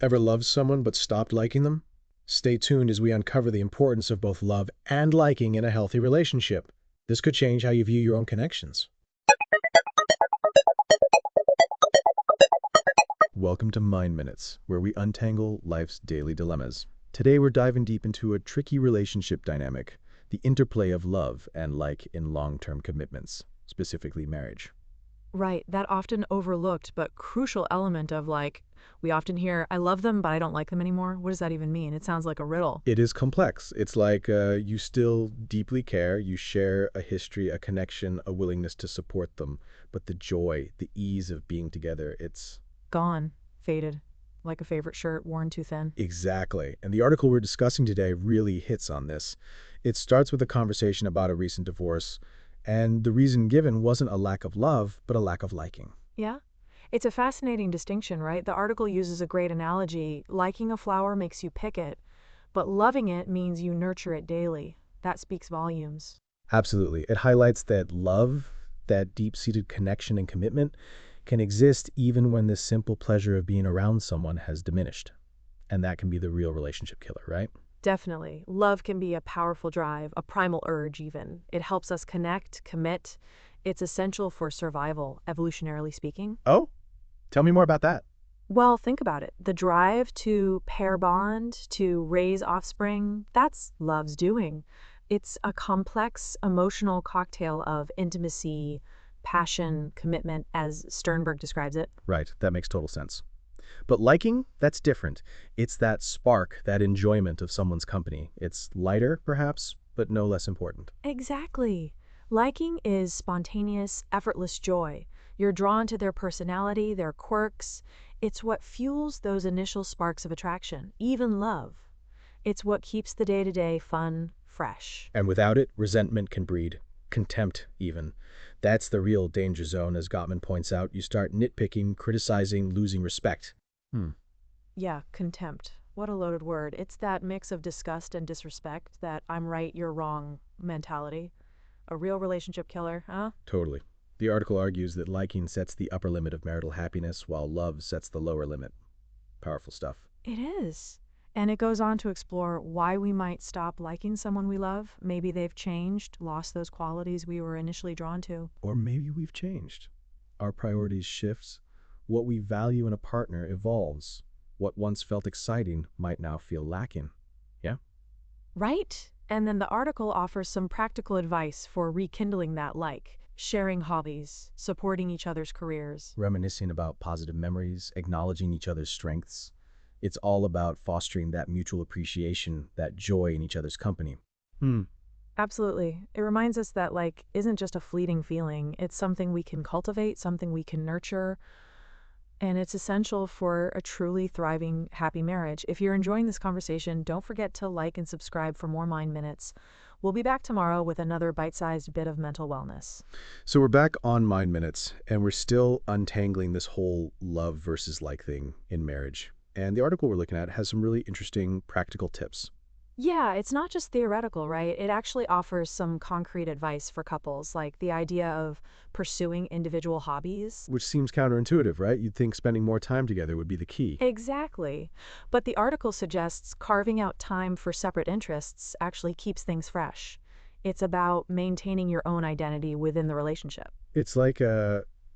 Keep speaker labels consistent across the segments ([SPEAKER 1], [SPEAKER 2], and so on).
[SPEAKER 1] Ever loved someone but stopped liking them? Stay tuned as we uncover the importance of both love and liking in a healthy relationship. This could change how you view your own connections. Welcome to Mind Minutes, where we untangle life's daily dilemmas. Today we're diving deep into a tricky relationship dynamic, the interplay of love and like in long-term commitments, specifically marriage.
[SPEAKER 2] Right, that often overlooked but crucial element of we often hear, I love them, but I don't like them anymore. What does that even mean? It sounds like a riddle.
[SPEAKER 1] It is complex. It's like you still deeply care, you share a history, a connection, a willingness to support them, but the joy, the ease of being together, it's
[SPEAKER 2] Gone, faded, like a favorite shirt worn too thin.
[SPEAKER 1] exactly. And the article we're discussing today really hits on this. It starts with a conversation about a recent divorce, and the reason given wasn't a lack of love, but a lack of liking.
[SPEAKER 2] Yeah? It's a fascinating distinction, right? The article uses a great analogy. Liking a flower makes you pick it, but loving it means you nurture it daily. That speaks volumes.
[SPEAKER 1] Absolutely. It highlights that love, that deep-seated connection and commitment, can exist even when the simple pleasure of being around someone has diminished. And that can be the real relationship killer, right?
[SPEAKER 2] Definitely. Love can be a powerful drive, a primal urge even. It helps us connect, commit. It's essential for survival, evolutionarily speaking.
[SPEAKER 1] Oh, tell me more about that.
[SPEAKER 2] Well, think about it. The drive to pair bond, to raise offspring, that's love's doing. It's a complex emotional cocktail of intimacy, passion, commitment, as Sternberg describes it.
[SPEAKER 1] Right, that makes total sense. But liking, that's different. It's that spark, that enjoyment of someone's company. It's lighter, perhaps, but no less important.
[SPEAKER 2] Exactly. Liking is spontaneous, effortless joy. You're drawn to their personality, their quirks. It's what fuels those initial sparks of attraction, even love. It's what keeps the day-to-day fun, fresh.
[SPEAKER 1] And without it, resentment can breed, contempt even. That's the real danger zone, as Gottman points out. You start nitpicking, criticizing, losing respect.
[SPEAKER 2] Yeah, contempt. What a loaded word. It's that mix of disgust and disrespect, that I'm right, you're wrong mentality. A real relationship killer, huh?
[SPEAKER 1] Totally. The article argues that liking sets the upper limit of marital happiness, while love sets the lower limit. Powerful stuff.
[SPEAKER 2] It is. And it goes on to explore why we might stop liking someone we love. Maybe they've changed, lost those qualities we were initially drawn to.
[SPEAKER 1] Or maybe we've changed. Our priorities shift. What we value in a partner evolves. What once felt exciting might now feel lacking. Yeah?
[SPEAKER 2] Right? And then the article offers some practical advice for rekindling that sharing hobbies, supporting each other's careers.
[SPEAKER 1] Reminiscing about positive memories, acknowledging each other's strengths. It's all about fostering that mutual appreciation, that joy in each other's company.
[SPEAKER 2] Absolutely. It reminds us that isn't just a fleeting feeling. It's something we can cultivate, something we can nurture, and it's essential for a truly thriving, happy marriage. If you're enjoying this conversation, don't forget to like and subscribe for more Mind Minutes. We'll be back tomorrow with another bite-sized bit of mental wellness.
[SPEAKER 1] So we're back on Mind Minutes, and we're still untangling this whole love versus like thing in marriage. And the article we're looking at has some really interesting practical tips.
[SPEAKER 2] Yeah, it's not just theoretical, right? It actually offers some concrete advice for couples, like the idea of pursuing individual hobbies.
[SPEAKER 1] Which seems counterintuitive, right? You'd think spending more time together would be the key.
[SPEAKER 2] Exactly. But the article suggests carving out time for separate interests actually keeps things fresh. It's about maintaining your own identity within the relationship.
[SPEAKER 1] It's like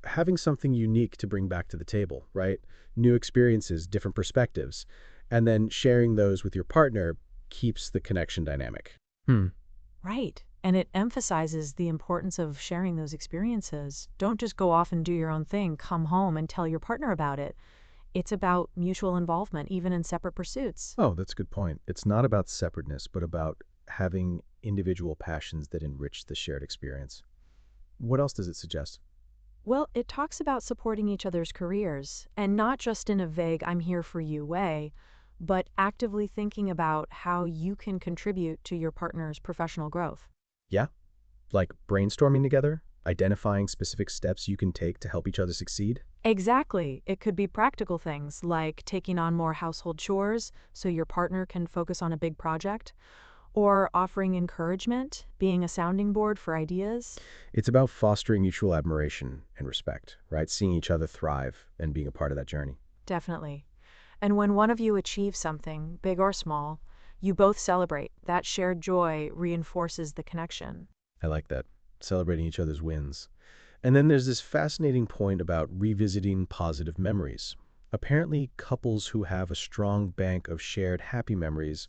[SPEAKER 1] having something unique to bring back to the table, right? New experiences, different perspectives. And then sharing those with your partner keeps the connection dynamic.
[SPEAKER 2] Right. And it emphasizes the importance of sharing those experiences. Don't just go off and do your own thing. Come home and tell your partner about it. It's about mutual involvement, even in separate pursuits.
[SPEAKER 1] Oh, that's a good point. It's not about separateness, but about having individual passions that enrich the shared experience. What else does it suggest?
[SPEAKER 2] Well, it talks about supporting each other's careers, and not just in a vague, I'm here for you way, but actively thinking about how you can contribute to your partner's professional growth.
[SPEAKER 1] Yeah? Like brainstorming together, identifying specific steps you can take to help each other succeed?
[SPEAKER 2] Exactly. It could be practical things like taking on more household chores so your partner can focus on a big project, or offering encouragement, being a sounding board for ideas.
[SPEAKER 1] It's about fostering mutual admiration and respect, right? Seeing each other thrive and being a part of that journey.
[SPEAKER 2] Definitely. And when one of you achieves something, big or small, you both celebrate. That shared joy reinforces the connection.
[SPEAKER 1] I like that. Celebrating each other's wins. And then there's this fascinating point about revisiting positive memories. Apparently, couples who have a strong bank of shared happy memories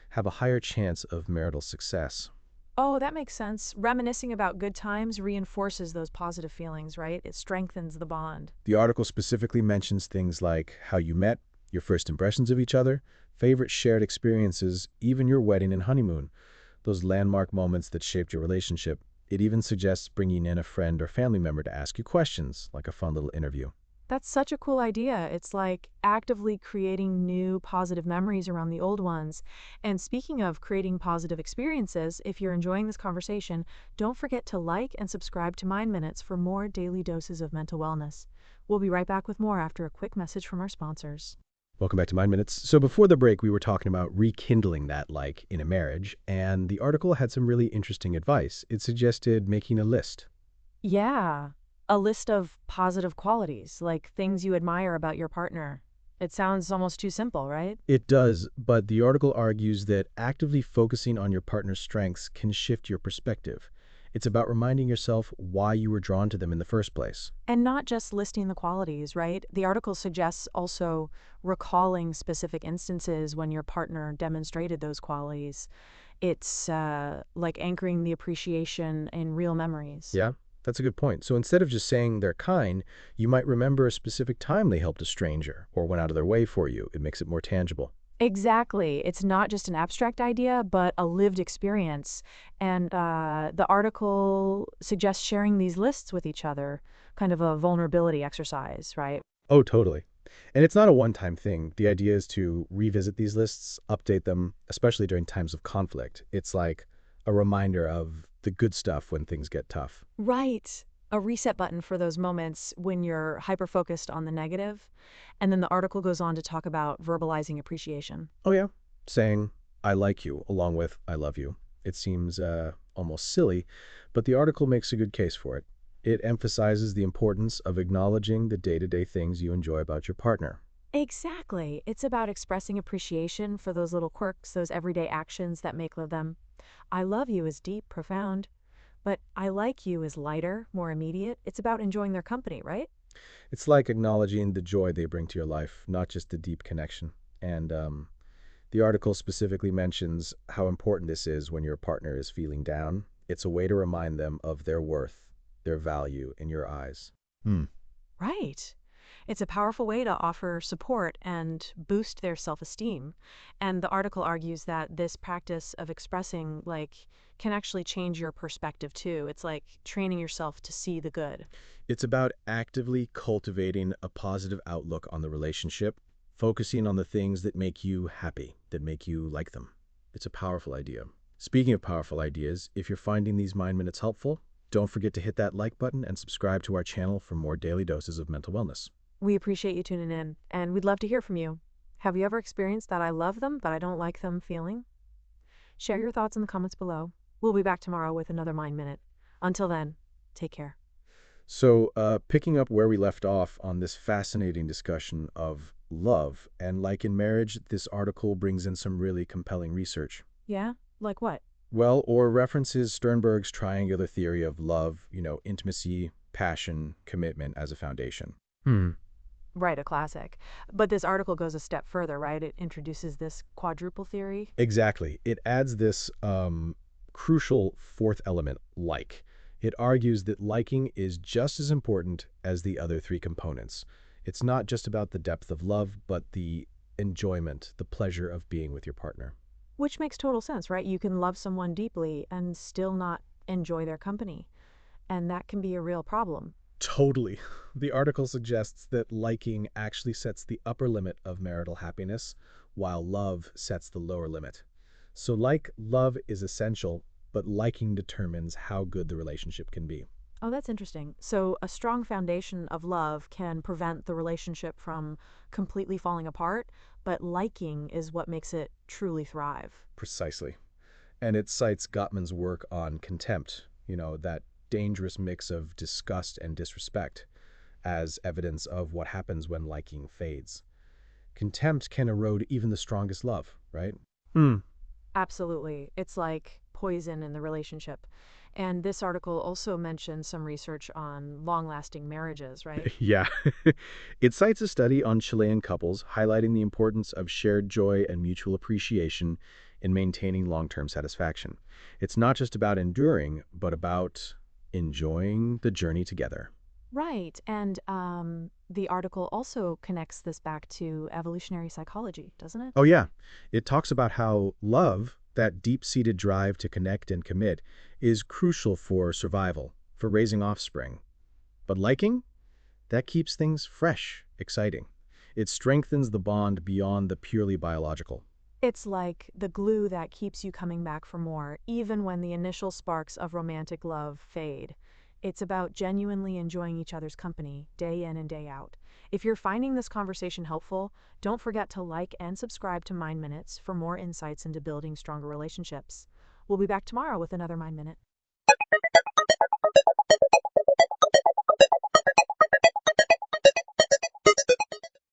[SPEAKER 1] have a higher chance of marital success.
[SPEAKER 2] Oh, that makes sense. Reminiscing about good times reinforces those positive feelings, right? It strengthens the bond.
[SPEAKER 1] The article specifically mentions things like how you met, your first impressions of each other, favorite shared experiences, even your wedding and honeymoon, those landmark moments that shaped your relationship. It even suggests bringing in a friend or family member to ask you questions, like a fun little interview.
[SPEAKER 2] That's such a cool idea. It's like actively creating new positive memories around the old ones. And speaking of creating positive experiences, if you're enjoying this conversation, don't forget to like and subscribe to Mind Minutes for more daily doses of mental wellness. We'll be right back with more after a quick message from our sponsors.
[SPEAKER 1] Welcome back to Mind Minutes. So before the break, we were talking about rekindling that like in a marriage, and the article had some really interesting advice. It suggested making a list.
[SPEAKER 2] Yeah, a list of positive qualities, like things you admire about your partner. It sounds almost too simple, right?
[SPEAKER 1] It does, but the article argues that actively focusing on your partner's strengths can shift your perspective. It's about reminding yourself why you were drawn to them in the first place.
[SPEAKER 2] And not just listing the qualities, right? The article suggests also recalling specific instances when your partner demonstrated those qualities. It's like anchoring the appreciation in real memories.
[SPEAKER 1] Yeah, that's a good point. So instead of just saying they're kind, you might remember a specific time they helped a stranger or went out of their way for you. It makes it more tangible.
[SPEAKER 2] Exactly. It's not just an abstract idea, but a lived experience. And the article suggests sharing these lists with each other, kind of a vulnerability exercise, right?
[SPEAKER 1] Oh, totally. And it's not a one-time thing. The idea is to revisit these lists, update them, especially during times of conflict. It's like a reminder of the good stuff when things get tough.
[SPEAKER 2] Right. A reset button for those moments when you're hyper focused on the negative. And then the article goes on to talk about verbalizing appreciation.
[SPEAKER 1] Oh, yeah. Saying, I like you, along with I love you. It seems almost silly, but the article makes a good case for it. It emphasizes the importance of acknowledging the day-to-day things you enjoy about your partner.
[SPEAKER 2] Exactly. It's about expressing appreciation for those little quirks, those everyday actions that make them. I love you is deep, profound, but I like you is lighter, more immediate. It's about enjoying their company, right?
[SPEAKER 1] It's like acknowledging the joy they bring to your life, not just the deep connection. And the article specifically mentions how important this is when your partner is feeling down. It's a way to remind them of their worth, their value in your eyes. Hmm.
[SPEAKER 2] Right. It's a powerful way to offer support and boost their self-esteem. And the article argues that this practice of expressing, can actually change your perspective too. It's like training yourself to see the good.
[SPEAKER 1] It's about actively cultivating a positive outlook on the relationship, focusing on the things that make you happy, that make you like them. It's a powerful idea. Speaking of powerful ideas, if you're finding these Mind Minutes helpful, don't forget to hit that like button and subscribe to our channel for more daily doses of mental wellness.
[SPEAKER 2] We appreciate you tuning in, and we'd love to hear from you. Have you ever experienced that I love them, but I don't like them feeling? Share your thoughts in the comments below. We'll be back tomorrow with another Mind Minute. Until then, take care.
[SPEAKER 1] So, picking up where we left off on this fascinating discussion of love, and like in marriage, this article brings in some really compelling research.
[SPEAKER 2] Yeah? Like what?
[SPEAKER 1] Well, or references Sternberg's triangular theory of love, intimacy, passion, commitment as a foundation.
[SPEAKER 2] Right, a classic. But this article goes a step further, right? It introduces this quadruple theory.
[SPEAKER 1] Exactly. It adds this crucial fourth element, like. It argues that liking is just as important as the other three components. It's not just about the depth of love, but the enjoyment, the pleasure of being with your partner.
[SPEAKER 2] Which makes total sense, right? You can love someone deeply and still not enjoy their company. And that can be a real problem.
[SPEAKER 1] Totally. The article suggests that liking actually sets the upper limit of marital happiness, while love sets the lower limit. So, like love is essential, but liking determines how good the relationship can be.
[SPEAKER 2] Oh, that's interesting. So, a strong foundation of love can prevent the relationship from completely falling apart, but liking is what makes it truly thrive.
[SPEAKER 1] Precisely. And it cites Gottman's work on contempt, that dangerous mix of disgust and disrespect, as evidence of what happens when liking fades. Contempt can erode even the strongest love, right? Hmm.
[SPEAKER 2] Absolutely. It's like poison in the relationship. And this article also mentions some research on long-lasting marriages, right?
[SPEAKER 1] Yeah. It cites a study on Chilean couples highlighting the importance of shared joy and mutual appreciation in maintaining long-term satisfaction. It's not just about enduring, but about enjoying the journey together.
[SPEAKER 2] Right. And the article also connects this back to evolutionary psychology, doesn't it?
[SPEAKER 1] Oh, yeah. It talks about how love, that deep-seated drive to connect and commit, is crucial for survival, for raising offspring. But liking? That keeps things fresh, exciting. It strengthens the bond beyond the purely biological.
[SPEAKER 2] It's like the glue that keeps you coming back for more, even when the initial sparks of romantic love fade. It's about genuinely enjoying each other's company, day in and day out. If you're finding this conversation helpful, don't forget to like and subscribe to Mind Minutes for more insights into building stronger relationships. We'll be back tomorrow with another Mind Minute.